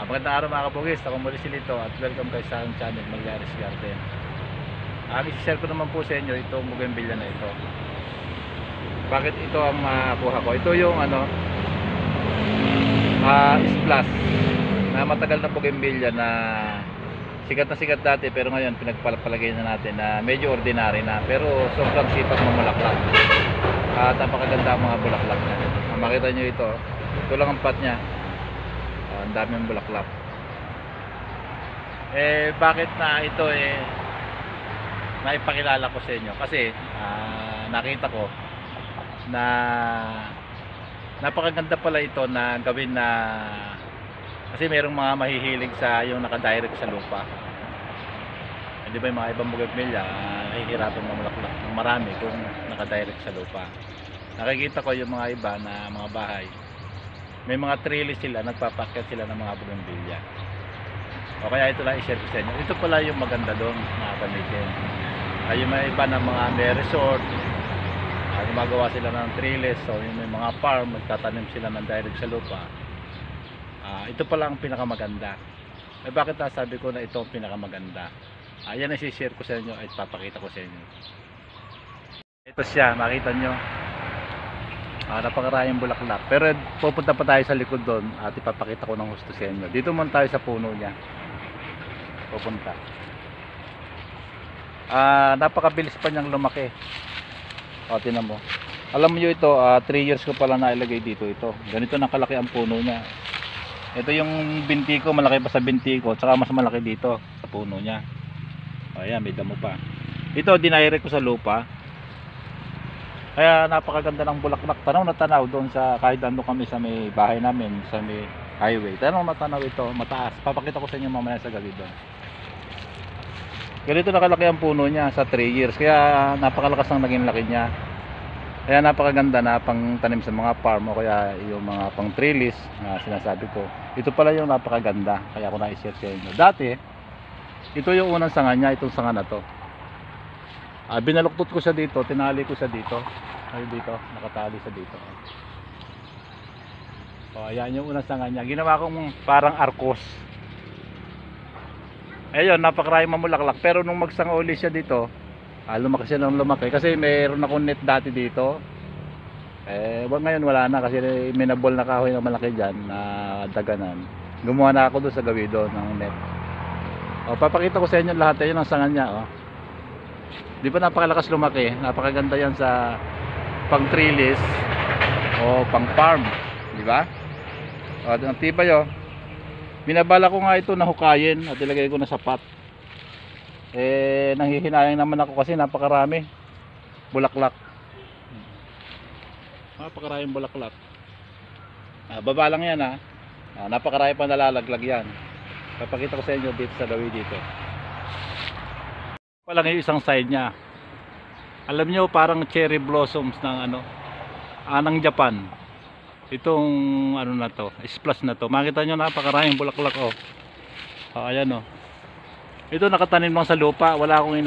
Magandang araw mga kabugis, ako muli si Lito at welcome kayo sa aking channel Malyares Garden. I-share ko naman po sa inyo itong bougainvillea na ito. Bakit ito ang kuha ko? Ito yung splash na matagal na bougainvillea na sikat dati, pero ngayon pinagpalagay na natin na medyo ordinary na, pero sobrang sipag mamulaklak at napakaganda ang mga bulaklak niya. Makita nyo ito lang ang pot niya. Ang daming bulaklak. Bakit na ito naipakilala ko sa inyo? Kasi nakita ko na napakaganda pala ito na gawin na, kasi merong mga mahihilig sa yung nakadirect sa lupa. Di ba yung mga ibang bougainvillea nahihirapan mamulaklak ng marami kung nakadirect sa lupa. Nakikita ko yung mga iba na mga bahay, may mga trellis sila, nagpapakyat sila ng mga bougainvillea. O kaya ito lang i-share ko sa inyo. Ito pala yung maganda doon na gamitin. Yung may iba ng mga may resort, gumagawa sila ng trellis. So yung may mga farm, magtatanim sila ng direct sa lupa. Ito pala ang pinakamaganda. Bakit nasabi ko na ito ang pinakamaganda? Yan ang i-share ko sa inyo at papakita ko sa inyo. Ito siya, makita nyo. Napakaraming bulaklak, pero pupunta pa tayo sa likod doon at ipapakita ko ng gusto sa inyo. Dito muna tayo sa puno niya, pupunta. Napakabilis pa niyang lumaki. Tingnan mo, alam mo ito, 3 years ko pala nailagay dito. Ito ganito nakalaki ang puno niya. Ito yung binti ko, malaki pa sa binti ko, tsaka mas malaki dito sa puno niya. Ayan, may damo pa. Ito dinirect ko sa lupa. Kaya napakaganda ng bulaklak. Tanaw na tanaw doon sa, kahit ando kami sa may bahay namin, sa may highway. Tanaw na tanaw ito, mataas. Papakita ko sa inyo mamaya sa gabi doon. Ganito nakalaki ang puno niya sa 3 years. Kaya napakalakas ng naging laki niya. Kaya napakaganda na pang tanim sa mga farm o kaya yung mga pang trellis na sinasabi ko. Ito pala yung napakaganda. Kaya ako na-share sa inyo. Dati, ito yung unang sanga niya, itong sanga na to. Binaluktot ko siya dito, tinali ko siya dito. Ay dito, nakatali siya dito. Ayan yung unang sanga niya. Ginawa kong parang arkos. Ayun, napakaraming mamulaklak. Pero nung magsanga uli siya dito, lumaki siya ng lumaki. Kasi mayroon akong net dati dito. Ngayon wala na kasi may nabol na kahoy na malaki dyan na daganan. Gumawa na ako doon sa gawi doon ng net. Papakita ko sa inyo lahat. Ayun ang sanga niya. Di ba napakalakas lumaki? Napakaganda yan sa pang trellis o pang farm, di ba? Ang tibay Binabala ko nga ito na hukayin at ilagay ko na sa pot. Nanghihinayang naman ako kasi napakarami bulaklak. Napakaraming bulaklak. Baba lang yan napakarami pa nalalaglag yan. Papakita ko sa inyo dito sa gawi dito. Lang yung isang side niya. Alam niyo parang cherry blossoms ng ng Japan. Itong na to, splash na to. Makita niyo napakaraming bulaklak ayan Ito nakatanim lang sa lupa, wala akong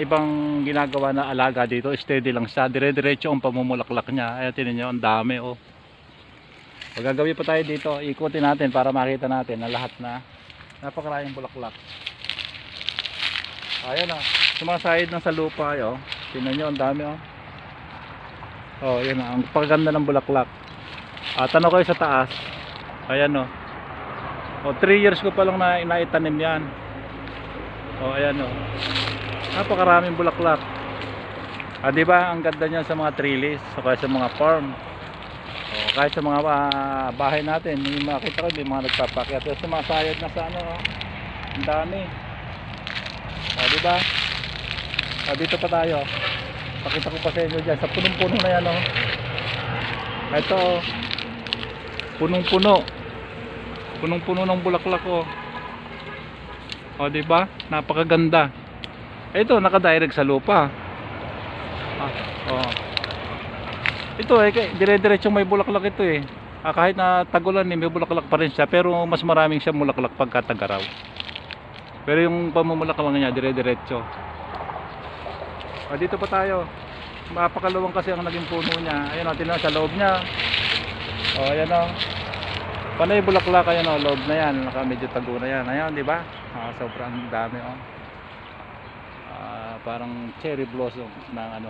ibang ginagawa na alaga dito. Steady lang siya, dire-diretso ang pamumulaklak niya. Ayan, tingnan niyo, ang dami Magagawin pa tayo dito, ikutin natin para makita natin na lahat na napakaraming bulaklak. Ayan sumasahid na sa lupa tingnan nyo ang dami yan ang paganda ng bulaklak. Tanong kayo sa taas, ayan 3 years ko pa lang na inaitanim yan. Ayan napakaraming bulaklak. Diba ang ganda niyan sa mga trellis o kaya sa mga farm kahit sa mga bahay natin. Yung makita ko may mga nagpapakyat sumasayad na sa ang dami. Diba? Dito pa tayo. Pakita ko pa sa inyo dyan sa punong-puno na yan ito punong-puno ng bulaklak diba? Napakaganda. Ito nakadirect sa lupa. Ito dire-diretsong may bulaklak ito kahit na tagulan may bulaklak pa rin siya, pero mas maraming siya bulaklak pagka tag-araw. Pero yung pamumulaklak niya dire-diretso. Dito pa tayo. Mapakalawang kasi ang naging puno niya. Ayun tingnan sa loob niya. Ayan Panay bulaklak kayo, no, loob na yan, naka medyo tago na yan. Ayun, di ba? Sobrang dami, oh. Parang cherry blossom ng ano,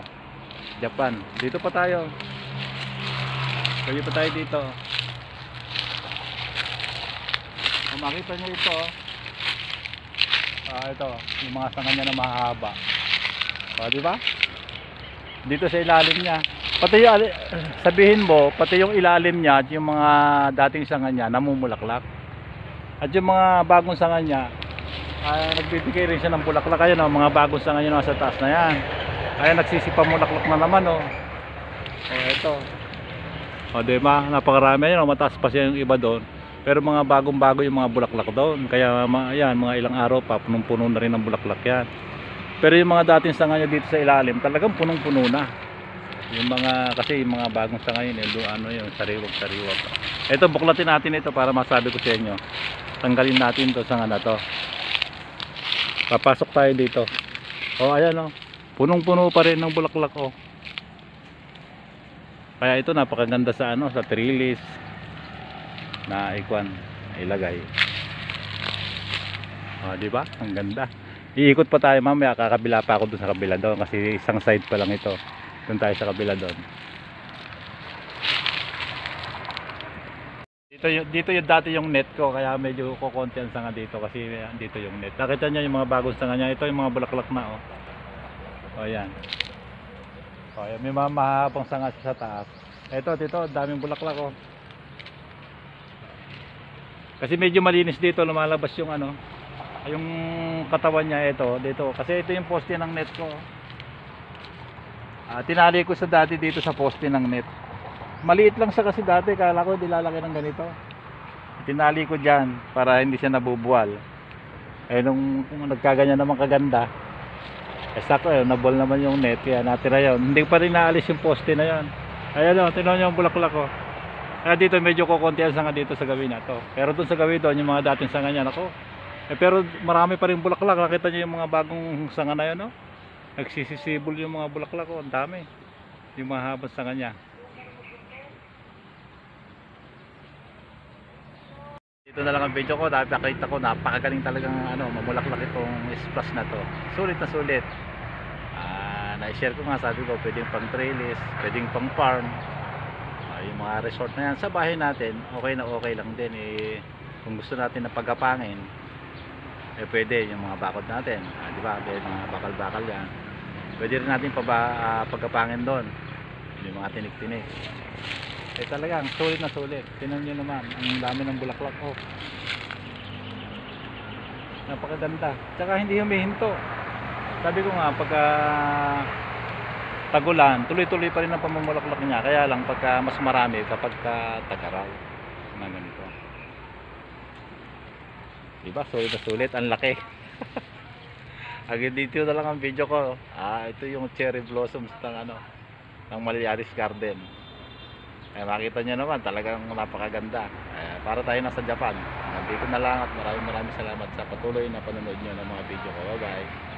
Japan. Dito pa tayo. Pwede pa tayo dito. Kung makita nyo ito, ito, yung mga sanga niya na mahaba. Di ba? Dito sa ilalim niya. Pati yung, sabihin mo, pati yung ilalim niya at yung mga dating sanga niya namumulaklak. At yung mga bagong sanga niya, nagbibigay rin siya ng bulaklak. Ayan, oh, mga bagong sanga niya nasa taas na yan. Ayan, nagsisipamulaklak na naman, oh. Ito. Diba? Napakarami yan, oh. Mataas pa siya yung iba doon. Pero mga bagong-bago yung mga bulaklak doon. Kaya ayan, mga ilang araw pa, punong-puno na rin ng bulaklak yan. Pero yung mga dating sanga niya dito sa ilalim, talagang punong-puno na. Yung mga, kasi yung mga bagong sanga yun, ano yun, sariwag-sariwag. Ito, buklatin natin ito para masabi ko sa inyo. Tanggalin natin ito sanga na to. Papasok tayo dito. Ayan, oh. Punong-puno pa rin ng bulaklak, oh. Kaya ito napakaganda sa ano, sa trellis na ilagay. Di ba? Ang ganda. Iikot pa tayo mamaya, kakabila pa ako dun sa kabila doon kasi isang side pa lang ito. Doon tayo sa kabila doon. Dito yung dati yung net ko, kaya medyo kukonti ang sanga dito kasi dito yung net. Nakita niyo yung mga bagong sanga niya, ito yung mga bulaklak na, oh. Ayan. Ayan, may mga mahabang sanga sa taas. Ito, dito, daming bulaklak, oh. Kasi medyo malinis dito, lumalabas yung ano, yung katawan niya ito, dito. Kasi ito yung poste ng net ko. Tinali ko sa dati dito sa poste ng net. Maliit lang siya kasi dati, kala ko dilalaki ng ganito. Tinali ko diyan para hindi siya nabubuwal. Nung nagkaganyan naman kaganda, sakto, nabol naman yung net, kaya natira yun. Hindi pa rin naalis yung poste na yun. Ayan, o, tingnan nyo yung bulaklak ko. Kaya dito medyo kukunti ang sanga dito sa gawin na to. Pero dun sa gawin doon, yung mga dating sanga niya, nako. Pero marami pa rin bulaklak. Nakita nyo yung mga bagong sanga na yun, no? Nagsisisibol yung mga bulaklak, oh. Ang dami. Yung mga habang sanga niya. Dito na lang ang video ko. Nakita ko, napakagaling talagang ano, mamulaklak itong splash na to. Sulit na sulit. Na-share ko nga, sabi ko, pwedeng pang trellis, pwedeng pang farm. Yung mga resort na yan sa bahay natin, okay na okay lang din. Kung gusto natin na pagkapangin, pwede yung mga bakod natin, di ba? May mga bakal-bakal yan, pwede rin natin pagkapangin doon, yung mga tinik-tinik. Talagang sulit na sulit. Tingnan nyo naman, ang dami ng bulaklak, oh. Napakaganda, tsaka hindi humihinto. Sabi ko nga, pagka tagulan, tuloy-tuloy pa rin ang pamumulaklak niya. Kaya lang pagka mas marami kapag tag-araw na ganito. Diba? Sulit na sulit. Ang laki. Agad dito na lang ang video ko. Ito yung cherry blossoms ng Maliaris Garden. Makita nyo naman, talagang napakaganda. Para tayo nasa Japan. Nandito na lang at maraming salamat sa patuloy na panonood nyo ng mga video ko. Bye bye.